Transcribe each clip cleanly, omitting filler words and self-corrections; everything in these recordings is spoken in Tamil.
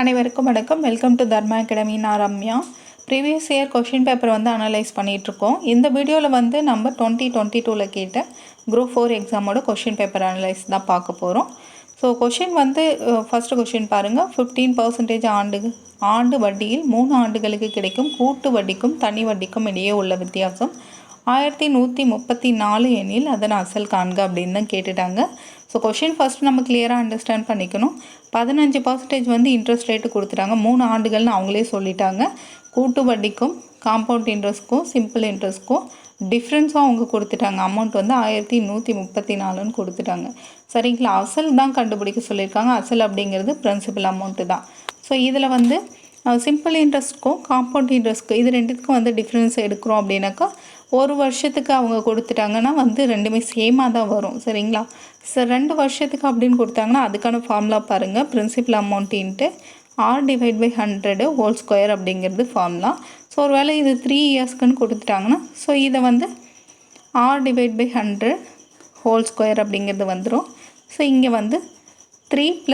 அனைவருக்கும் வணக்கம். Welcome to Dharma academy. நான் Ramya. Previous year question paper வந்து அனலைஸ் பண்ணிகிட்ருக்கோம். இந்த வீடியோவில் வந்து நம்ம 2022 கேட்ட குரூப் 4 எக்ஸாமோட கொஷின் பேப்பர் அனலைஸ் தான் பார்க்க போகிறோம். ஸோ கொஷின் வந்து ஃபஸ்ட்டு கொஷின் பாருங்கள். 15% ஆண்டு வட்டியில் 3 ஆண்டுகளுக்கு கிடைக்கும் கூட்டு வட்டிக்கும் தனி வட்டிக்கும் இடையே உள்ள வித்தியாசம் 1134 எனில் அதன் அசல் காண்க அப்படின்னு தான் கேட்டுட்டாங்க. ஸோ கொஷின் ஃபஸ்ட் நம்ம கிளியராக அண்டர்ஸ்டாண்ட் பண்ணிக்கணும். 15% வந்து இன்ட்ரெஸ்ட் ரேட்டு கொடுத்துட்டாங்க. 3 ஆண்டுகள்னு அவங்களே சொல்லிட்டாங்க. கூட்டு வட்டிக்கும் காம்பவுண்ட் இன்ட்ரெஸ்ட்க்கும் சிம்பிள் இன்ட்ரெஸ்ட்க்கும் டிஃப்ரென்ஸும் அவங்க கொடுத்துட்டாங்க. அமௌண்ட் வந்து 1134ன்னு கொடுத்துட்டாங்க. சரிங்களா? அசல் தான் கண்டுபிடிக்க சொல்லியிருக்காங்க. அசல் அப்படிங்கிறது பிரின்சிபல் அமௌண்ட்டு தான். ஸோ இதில் வந்து சிம்பிள் இன்ட்ரெஸ்ட்க்கும் காம்பவுண்ட் இன்ட்ரெஸ்ட்க்கும் இது ரெண்டுத்துக்கும் வந்து டிஃப்ரென்ஸ் எடுக்கிறோம் அப்படின்னாக்கா ஒரு வருஷத்துக்கு அவங்க கொடுத்துட்டாங்கன்னா வந்து ரெண்டுமே சேமாக தான் வரும். சரிங்களா? 2 வருஷத்துக்கு அப்படின்னு கொடுத்தாங்கன்னா அதுக்கான ஃபார்முலா பாருங்கள். Principal amount into R/100 whole square அப்படிங்கிறது ஃபார்முலா. ஸோ ஒரு வேளை இது 3 இயர்ஸ்க்குன்னு கொடுத்துட்டாங்கன்னா ஸோ இதை வந்து R/100 ஹோல் ஸ்கொயர் அப்படிங்கிறது வந்துடும். ஸோ இங்கே வந்து 3 +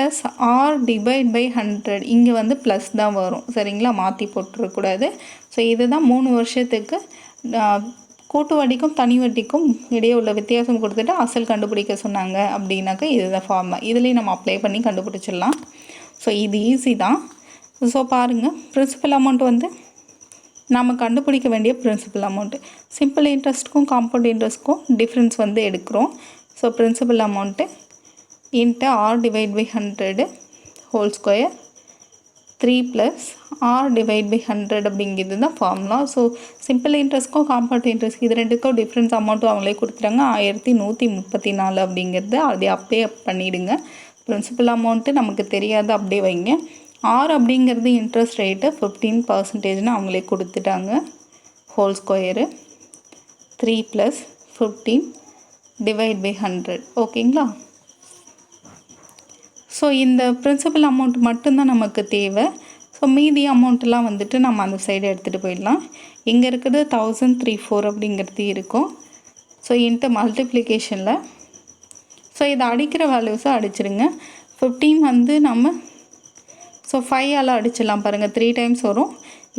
R/100 இங்கே வந்து ப்ளஸ் தான் வரும். சரிங்களா? மாற்றி போட்டுறக்கூடாது. ஸோ இதுதான் 3 வருஷத்துக்கு கூட்டு வட்டிக்கும் தனி வட்டிக்கும் இடையே உள்ள வித்தியாசம் கொடுத்துட்டு அசல் கண்டுபிடிக்க சொன்னாங்க அப்படின்னாக்கா இதுதான் ஃபார்முலா. இதுலேயும் நம்ம அப்ளை பண்ணி கண்டுபிடிச்சிடலாம். ஸோ இது ஈஸி தான். ஸோ பாருங்கள், பிரின்சிபல் அமௌண்ட் வந்து நம்ம கண்டுபிடிக்க வேண்டிய பிரின்சிபல் அமௌண்ட்டு சிம்பிள் இன்ட்ரெஸ்ட்டுக்கும் காம்பவுண்ட் இன்ட்ரெஸ்ட்க்கும் டிஃப்ரென்ஸ் வந்து எடுக்கிறோம். So principal amount into R/100 whole square 3 + R/100 அப்படிங்கிறது தான் ஃபார்முலா. ஸோ சிம்பிள் இன்ட்ரெஸ்ட்க்கும் காம்பவுண்ட் இன்ட்ரெஸ்ட் இது ரெண்டுக்கும் டிஃப்ரென்ஸ் அமௌண்ட்டும் அவங்களே கொடுத்துட்டாங்க. 1134 அப்படிங்கிறது அப்படியே அப்ளை பண்ணிவிடுங்க. பிரின்சிபல் அமௌண்ட்டு நமக்கு தெரியாது, அப்படியே வைங்க. R அப்படிங்கிறது இன்ட்ரெஸ்ட் ரேட்டு 15%ன்னு அவங்களே கொடுத்துட்டாங்க. Whole square 3 + 15/100. ஓகேங்களா? ஸோ இந்த பிரின்சிபல் அமௌண்ட் மட்டும்தான் நமக்கு தேவை. ஸோ மீதி அமௌண்ட்டெலாம் வந்துட்டு நம்ம அந்த சைடு எடுத்துகிட்டு போயிடலாம். இங்கே இருக்கிறது 1034 அப்படிங்கிறது இருக்கும். ஸோ இன்ட்டு மல்டிப்ளிகேஷனில் ஸோ இதை அடிக்கிற வேல்யூஸை அடிச்சிடுங்க. 15 வந்து நம்ம ஸோ 5ஆல் அடிச்சிடலாம் பாருங்கள். 3 டைம்ஸ் வரும்.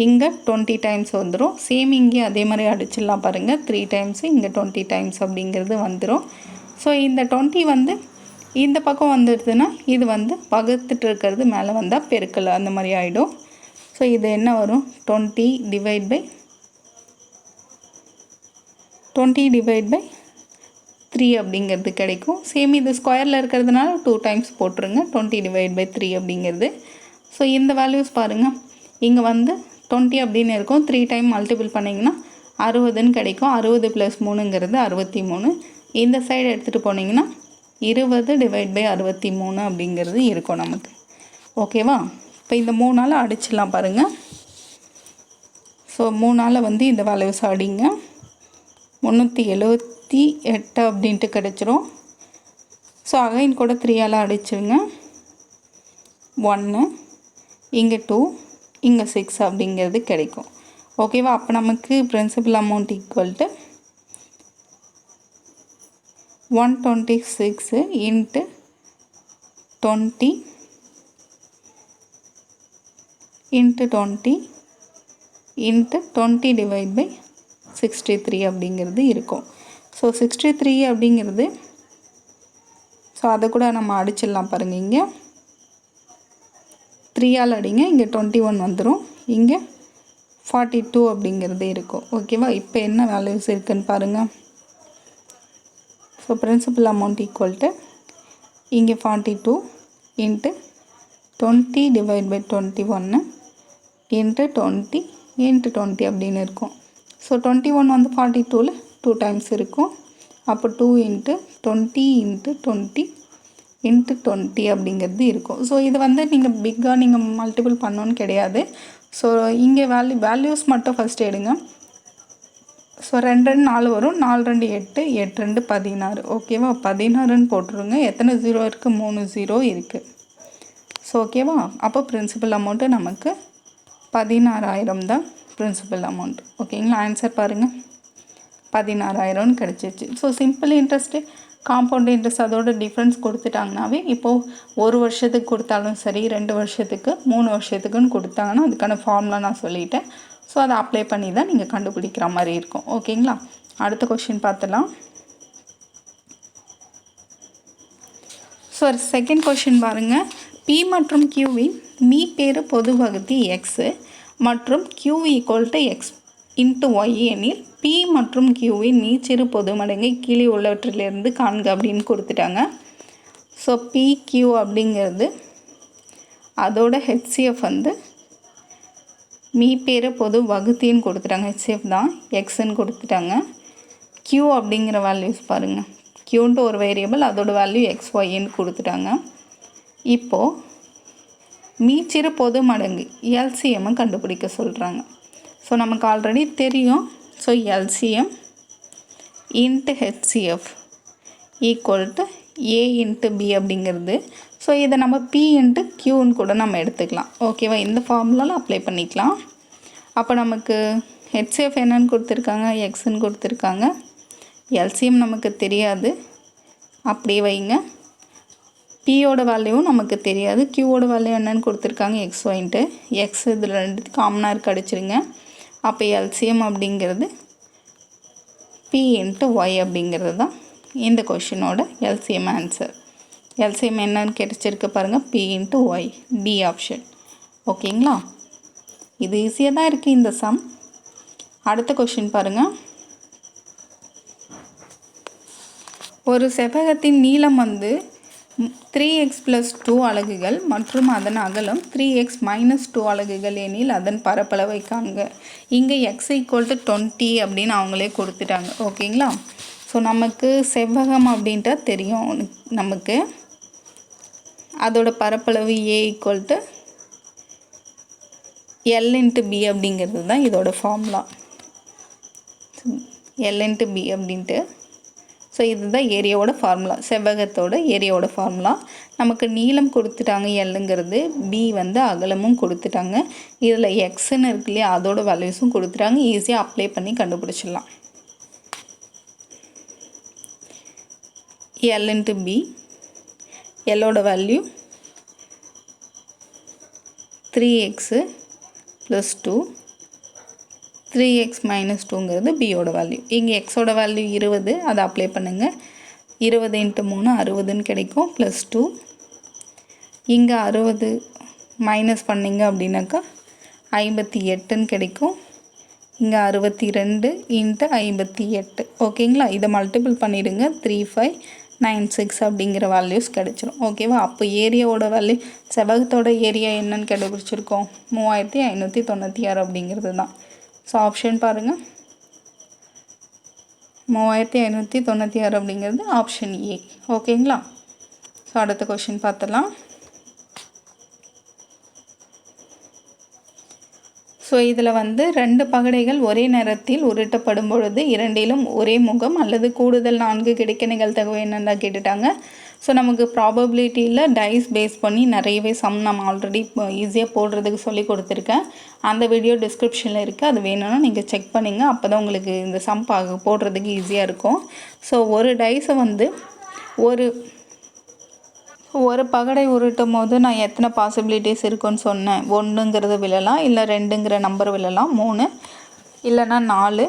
இங்கே 20 டைம்ஸ் வந்துடும். சேம் இங்கே அதே மாதிரி அடிச்சிடலாம் பாருங்கள். 3 டைம்ஸு இங்கே 20 டைம்ஸ் அப்படிங்கிறது வந்துடும். ஸோ இந்த 20 வந்து இந்த பக்கம் வந்துடுதுன்னா இது வந்து வகுத்துட்டு இருக்கிறது மேலே வந்தால் பெருக்கல் அந்த மாதிரி ஆகிடும். ஸோ இது என்ன வரும்? 20/3 அப்படிங்கிறது கிடைக்கும். சேம் இது ஸ்கொயரில் இருக்கிறதுனால 2 டைம்ஸ் போட்டுருங்க. 20/3 அப்படிங்கிறது. ஸோ இந்த வேல்யூஸ் பாருங்கள். இங்கே வந்து 20 அப்படின்னு இருக்கும். 3 டைம் மல்டிபிள் பண்ணிங்கன்னா 60ன்னு கிடைக்கும். 60 + 3ங்கிறது 63. இந்த சைடு எடுத்துகிட்டு போனீங்கன்னா 20/63 அப்படிங்கிறது இருக்கும் நமக்கு. ஓகேவா? இப்போ இந்த 3ஆல் அடிச்சிடலாம் பாருங்கள். ஸோ 3ஆல் வந்து இந்த வேல்யூஸ் அடிங்க. 378 அப்படின்ட்டு கிடச்சிரும். ஸோ அகைன் கூட 3ஆல் அடிச்சிருங்க. 1 இங்கே 2 இங்கே 6 அப்படிங்கிறது கிடைக்கும். ஓகேவா? அப்போ நமக்கு பிரின்சிபல் அமௌண்ட் ஈக்குவல் டு 126 × 20 × 20 × 20/63 அப்படிங்கிறது இருக்கும். ஸோ 63 அப்படிங்கிறது ஸோ அதை கூட நம்ம அடிச்சிடலாம் பாருங்கள். இங்கே 3ஆல் அடிங்க. இங்கே 21 வந்துடும். இங்கே 42 அப்படிங்கிறது இருக்கும். ஓகேவா? இப்போ என்ன வேல்யூஸ் இருக்குதுன்னு பாருங்கள். So principal amount equal to இங்கே 42 × 20/21 × 20 × 20 அப்படின்னு இருக்கும். ஸோ 21 வந்து 42ல் 2 டைம்ஸ் இருக்கும். அப்போ 2 × 20 × 20 × 20 அப்படிங்கிறது இருக்கும். ஸோ இது வந்து நீங்கள் பிக்காக நீங்கள் மல்டிபிள் பண்ணணுன்னு கிடையாது. ஸோ இங்கே வேல்யூஸ் மட்டும் ஃபஸ்ட்டு எடுங்க. ஸோ 2 2 4 வரும். 4 2 8 8 2 16. ஓகேவா? 16ன்னு போட்டுருங்க. எத்தனை 0 இருக்குது? 3 0 இருக்குது. ஸோ ஓகேவா? அப்போ பிரின்சிபல் அமௌண்ட்டு நமக்கு 16,000 தான் பிரின்சிபல் அமௌண்ட். ஓகேங்களா? ஆன்சர் பாருங்கள். 16,000ன்னு கிடச்சிச்சு. So simple interest compound interest அதோட டிஃப்ரென்ஸ் கொடுத்துட்டாங்கனாவே இப்போது 1 வருஷத்துக்கு கொடுத்தாலும் சரி 2 வருஷத்துக்கு 3 வருஷத்துக்குன்னு கொடுத்தாங்கன்னா அதுக்கான ஃபார்முலா நான் சொல்லிட்டேன். ஸோ அதை அப்ளை பண்ணி தான் நீங்கள் கண்டுபிடிக்கிற மாதிரி இருக்கும். ஓகேங்களா? அடுத்த கொஷின் பார்த்துலாம். ஸோ செகண்ட் கொஷின் பாருங்கள். P மற்றும் Qவின் மீப்பேறு பொது வகுத்தி எக்ஸு மற்றும் Q = x × y எனில் P மற்றும் Qவின் மீச்சிறு பொது மடங்கை கீழே உள்ளவற்றிலிருந்து காண்க அப்படின்னு கொடுத்துட்டாங்க. ஸோ PQ அப்படிங்கிறது அதோட HCF வந்து மீப்பேறு பொது வகுத்தின்னு கொடுத்துட்டாங்க. HCF தான் எக்ஸுன்னு கொடுத்துட்டாங்க. Q அப்படிங்கிற வேல்யூஸ் பாருங்கள். Qன்ட்டு ஒரு வேரியபிள், அதோட வேல்யூ XYன்னு கொடுத்துட்டாங்க. இப்போது மீச்சிறு பொது மடங்கு LCM கண்டுபிடிக்க சொல்கிறாங்க. ஸோ நமக்கு ஆல்ரெடி தெரியும். So LCM × HCF = A × B அப்படிங்கிறது. ஸோ இதை நம்ம P × Qன்னு கூட நம்ம எடுத்துக்கலாம். ஓகேவா? இந்த ஃபார்முலாவில் அப்ளை பண்ணிக்கலாம். அப்போ நமக்கு HCF என்னன்னு கொடுத்துருக்காங்க, எக்ஸ்ன்னு கொடுத்துருக்காங்க. LCM நமக்கு தெரியாது, அப்படியே வைங்க. Pயோட வேல்யூவும் நமக்கு தெரியாது. Qவோட வேல்யூ என்னன்னு கொடுத்துருக்காங்க, XYன்ட்டு. எக்ஸ் இதில் 2 காமனாக இருக்க அடிச்சிருங்க. அப்போ LCM அப்படிங்கிறது P × Y அப்படிங்கிறது தான் இந்த கொஷினோட LCM ஆன்சர். LCM என்னன்னு கிடைச்சிருக்கு பாருங்கள், P × Y, D ஆப்ஷன். ஓகேங்களா? இது ஈஸியாக தான் இருக்குது இந்த சம். அடுத்த கொஷின் பாருங்கள். ஒரு செவ்வகத்தின் நீளம் வந்து 3x + 2 அலகுகள் மற்றும் அதன் அகலம் 3x - 2 அலகுகள் எனில் அதன் பரப்பளவை காண்க. இங்கே x = 20 அப்படின்னு அவங்களே கொடுத்துட்டாங்க. ஓகேங்களா? ஸோ நமக்கு செவ்வகம் அப்படின்ட்டா தெரியும் நமக்கு. அதோட பரப்பளவு A = L × B அப்படிங்கிறது தான் இதோட ஃபார்முலா. L × B அப்படின்ட்டு. ஸோ இதுதான் ஏரியாவோட ஃபார்முலா, செவ்வகத்தோட ஏரியாவோட ஃபார்முலா. நமக்கு நீளம் கொடுத்துட்டாங்க எல்லுங்கிறது, B வந்து அகலமும் கொடுத்துட்டாங்க. இதில் எக்ஸ்ன்னு இருக்கு இல்லையா, அதோட வேல்யூஸும் கொடுத்துட்டாங்க. ஈஸியாக அப்ளை பண்ணி கண்டுபிடிச்சிடலாம். L × B, எல்லோட வேல்யூ 3x + 2, 3x - 2ங்கிறது Bயோட வேல்யூ. இங்கே எக்ஸோட வேல்யூ 20, அதை அப்ளை பண்ணுங்கள். 20 × 3 60ன்னு கிடைக்கும், +2. இங்கே 60 மைனஸ் பண்ணிங்க அப்படின்னாக்கா 58ன்னு கிடைக்கும். இங்கே 62 × 58. ஓகேங்களா? இதை மல்டிபிள் பண்ணிவிடுங்க. 3596 அப்படிங்கிற வேல்யூஸ் கிடச்சிரும். ஓகேவா? அப்போ ஏரியாவோட வேல்யூ, செவ்வகத்தோட ஏரியா என்னன்னு கண்டுபிடிச்சிருக்கோம், 3596 அப்படிங்கிறது தான். ஸோ ஆப்ஷன் பாருங்கள், 3596 அப்படிங்கிறது ஆப்ஷன் ஏ. ஓகேங்களா? ஸோ அடுத்த கொஷின் பார்த்துடலாம். ஸோ இதில் வந்து 2 பகடைகள் ஒரே நேரத்தில் உருட்டப்படும் பொழுது இரண்டிலும் ஒரே முகம் அல்லது கூடுதல் 4 கிடைக்க நிகழ்தகவு என்னென்னா கேட்டுட்டாங்க. ஸோ நமக்கு ப்ராபபிலிட்டியில் டைஸ் பேஸ் பண்ணி நிறையவே சம் நம்ம ஆல்ரெடி ஈஸியாக போடுறதுக்கு சொல்லி கொடுத்துருக்கேன். அந்த வீடியோ டிஸ்கிரிப்ஷனில் இருக்குது, அது வேணும்னா நீங்கள் செக் பண்ணிங்க. அப்போ தான் உங்களுக்கு இந்த சம் போடுறதுக்கு ஈஸியாக இருக்கும். ஸோ ஒரு டைஸை வந்து ஒரு பகடை உருட்டும் போது நான் எத்தனை பாசிபிலிட்டிஸ் இருக்குன்னு சொன்னேன். 1ங்கிறது விழலாம், இல்லை 2ங்கிற நம்பர் விழலாம், 3 இல்லைனா 4,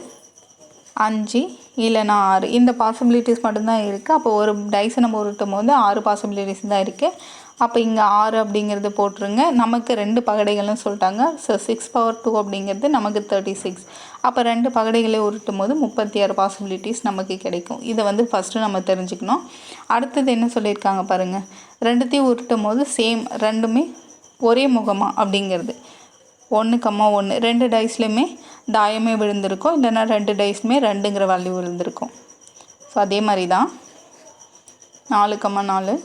5 இல்லைனா 6. இந்த பாசிபிலிட்டிஸ் மட்டும்தான் இருக்குது. அப்போ ஒரு டைஸை நம்ம உருட்டும் போது 6 பாசிபிலிட்டிஸ் தான் இருக்குது. அப்போ இங்கே 6 அப்படிங்கிறது போட்டுருங்க. நமக்கு 2 பகடைகள்னு சொல்லிட்டாங்க. ஸோ 6/2 அப்படிங்கிறது நமக்கு 36. அப்போ 2 பகடைகளை உருட்டும் போது 36 பாசிபிலிட்டிஸ் நமக்கு கிடைக்கும். இதை வந்து ஃபஸ்ட்டு நம்ம தெரிஞ்சுக்கணும். அடுத்தது என்ன சொல்லியிருக்காங்க பாருங்கள், 2த்தையும் உருட்டும் போது சேம், ரெண்டுமே ஒரே முகமாக அப்படிங்கிறது 1,1. 2 டைஸ்லையுமே தாயமே விழுந்திருக்கும், இல்லைன்னா 2 டைஸ்லுமே 2ங்கிற வேல்யூ விழுந்திருக்கும். ஸோ அதே மாதிரி தான் 4,4,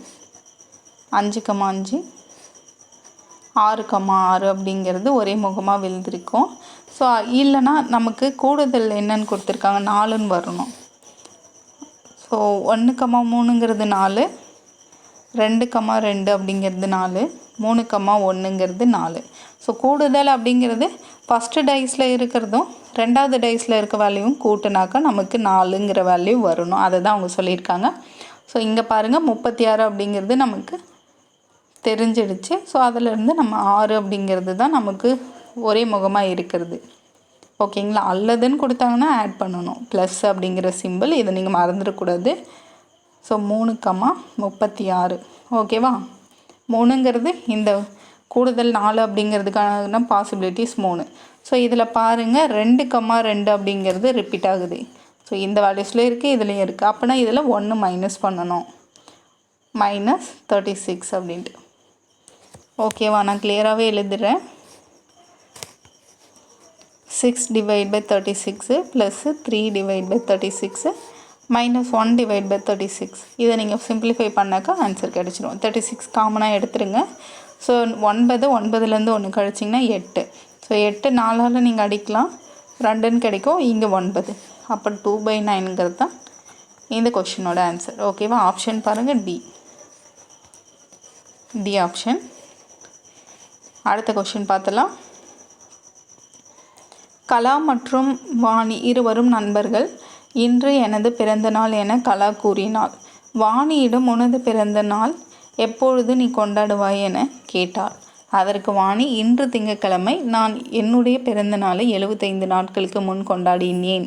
5,5, 6,6 அப்படிங்கிறது ஒரே முகமாக விழுந்திருக்கும். ஸோ இல்லைனா நமக்கு கூடுதல் என்னன்னு கொடுத்துருக்காங்க, 4ன்னு வரணும். ஸோ 1,3ங்கிறது 4, 2,2 அப்படிங்கிறது 4, 3,1ங்கிறது 4. ஸோ கூடுதல் அப்படிங்கிறது ஃபஸ்ட்டு டைஸில் இருக்கிறதும் 2வது டைஸில் இருக்க வேல்யூவும் கூட்டினாக்கா நமக்கு 4ங்கிற வேல்யூ வரணும். அதை தான் அவங்க சொல்லியிருக்காங்க. ஸோ இங்கே பாருங்கள் 36 அப்படிங்கிறது நமக்கு தெரிஞ்சிடுச்சு. ஸோ அதிலேருந்து நம்ம 6 அப்படிங்கிறது தான் நமக்கு ஒரே முகமாக இருக்கிறது. ஓகேங்களா? அல்லதுன்னு கொடுத்தாங்கன்னா ஆட் பண்ணணும், ப்ளஸ் அப்படிங்கிற சிம்பிள், இதை நீங்கள் மறந்துடக்கூடாது. ஸோ 3,36 ஓகேவா? 3ங்கிறது இந்த கூடுதல் 4 அப்படிங்கிறதுக்கான பாசிபிலிட்டிஸ் 3. ஸோ இதில் பாருங்கள் 2,2 அப்படிங்கிறது ரிப்பீட் ஆகுது. ஸோ இந்த வேல்யூஸில் இருக்குது, இதுலேயும் இருக்குது. அப்போனா இதில் 1 மைனஸ் பண்ணணும், -36 அப்படின்ட்டு. ஓகேவா? நான் கிளியராகவே எழுதுகிறேன். 6/36 ப்ளஸ் 3/36 -1/36. இதை நீங்கள் சிம்பிளிஃபை பண்ணாக்கா ஆன்சர் கிடச்சிரும். 36 காமனாக எடுத்துருங்க. ஸோ 9லேருந்து 1 கழிச்சிங்கன்னா 8. ஸோ 8 4ஆல் நீங்கள் அடிக்கலாம், 2ன்னு கிடைக்கும். இங்கே 9, அப்போ 2/9ங்கிறது தான் இந்த கொஷினோட ஆன்சர். ஓகேவா? ஆப்ஷன் பாருங்கள், டி ஆப்ஷன். அடுத்த கொஷின் பார்த்தலாம். கலா மற்றும் வாணி இருவரும் நண்பர்கள். இன்று எனது பிறந்த நாள் என கலா கூறினாள். வாணியிடம் உனது பிறந்த நாள் எப்பொழுது நீ கொண்டாடுவாய் என கேட்டாள். அதற்கு வாணி, இன்று திங்கட்கிழமை, நான் என்னுடைய பிறந்த நாளை 75 நாட்களுக்கு முன் கொண்டாடினேன்,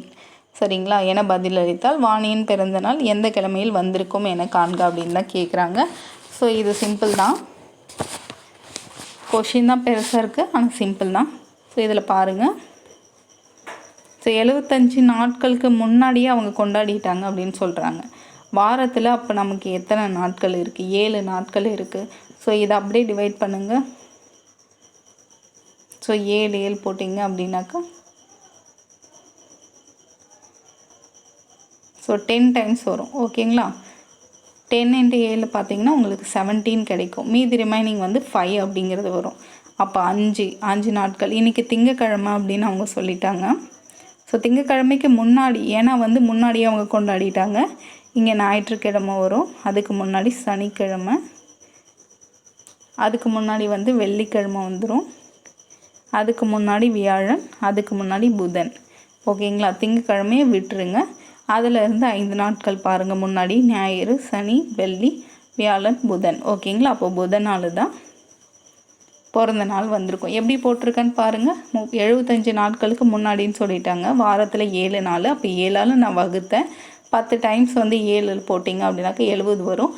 சரிங்களா என பதிலளித்தால். வாணியின் பிறந்த நாள் எந்த கிழமையில் வந்திருக்கும் என காண்க அப்படின்னு தான் கேட்குறாங்க. ஸோ இது சிம்பிள் தான். கொஷின் தான் பெருசாக இருக்குது, ஆனால் சிம்பிள் தான். ஸோ இதில் பாருங்கள். ஸோ 75 நாட்களுக்கு முன்னாடியே அவங்க கொண்டாடிட்டாங்க அப்படின்னு சொல்கிறாங்க. வாரத்தில் அப்போ நமக்கு எத்தனை நாட்கள் இருக்குது? 7 நாட்கள் இருக்குது. ஸோ இதை அப்படியே டிவைட் பண்ணுங்கள். ஸோ 7 போட்டிங்க அப்படின்னாக்கா ஸோ 10 டைம்ஸ் வரும். ஓகேங்களா? 10 × 7 பார்த்தீங்கன்னா உங்களுக்கு 17 கிடைக்கும். மீதி ரிமைனிங் வந்து 5 அப்படிங்கிறது வரும். அப்போ 5 நாட்கள். இன்றைக்கி திங்கக்கிழமை அப்படின்னு அவங்க சொல்லிட்டாங்க. ஸோ திங்கக்கிழமைக்கு முன்னாடி, ஏன்னா வந்து முன்னாடியே அவங்க கொண்டாடிட்டாங்க. இங்கே ஞாயிற்றுக்கிழமை வரும், அதுக்கு முன்னாடி சனிக்கிழமை, அதுக்கு முன்னாடி வந்து வெள்ளிக்கிழமை வந்துடும், அதுக்கு முன்னாடி வியாழன், அதுக்கு முன்னாடி புதன். ஓகேங்களா? திங்கக்கிழமையை விட்டுருங்க. அதிலேருந்து 5 நாட்கள் பாருங்கள் முன்னாடி. ஞாயிறு, சனி, வெள்ளி, வியாழன், புதன். ஓகேங்களா? அப்போ புதன் நாள் தான் பிறந்த நாள் வந்திருக்கும். எப்படி போட்டிருக்கேன்னு பாருங்கள். 75 நாட்களுக்கு முன்னாடின்னு சொல்லிட்டாங்க. வாரத்தில் 7 நாள். அப்போ 7ஆல் நான் வகுத்தேன். 10 டைம்ஸ் வந்து 7 போட்டிங்க அப்படின்னாக்கா 70 வரும்.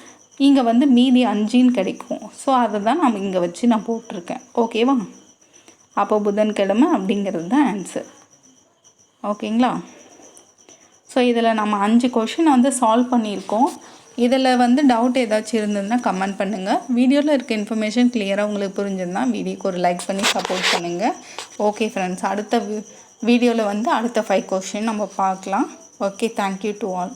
இங்கே வந்து மீதி 5ன்னு கிடைக்கும். ஸோ அதை தான் நம்ம இங்கே வச்சு நான் போட்டிருக்கேன். ஓகேவா? அப்போ புதன்கிழமை அப்படிங்கிறது தான் ஆன்சர். ஓகேங்களா? ஸோ இதில் நம்ம 5 கொஷின் வந்து சால்வ் பண்ணியிருக்கோம். இதில் வந்து டவுட் ஏதாச்சும் இருந்ததுன்னா கமெண்ட் பண்ணுங்கள். வீடியோவில் இருக்க இன்ஃபர்மேஷன் கிளியராக உங்களுக்கு புரிஞ்சிருந்தா வீடியோக்கு ஒரு லைக் பண்ணி சப்போர்ட் பண்ணுங்கள். ஓகே ஃப்ரெண்ட்ஸ், அடுத்த வீடியோவில் வந்து அடுத்த 5 கொஷின் நம்ம பார்க்கலாம். Okay, thank you to all.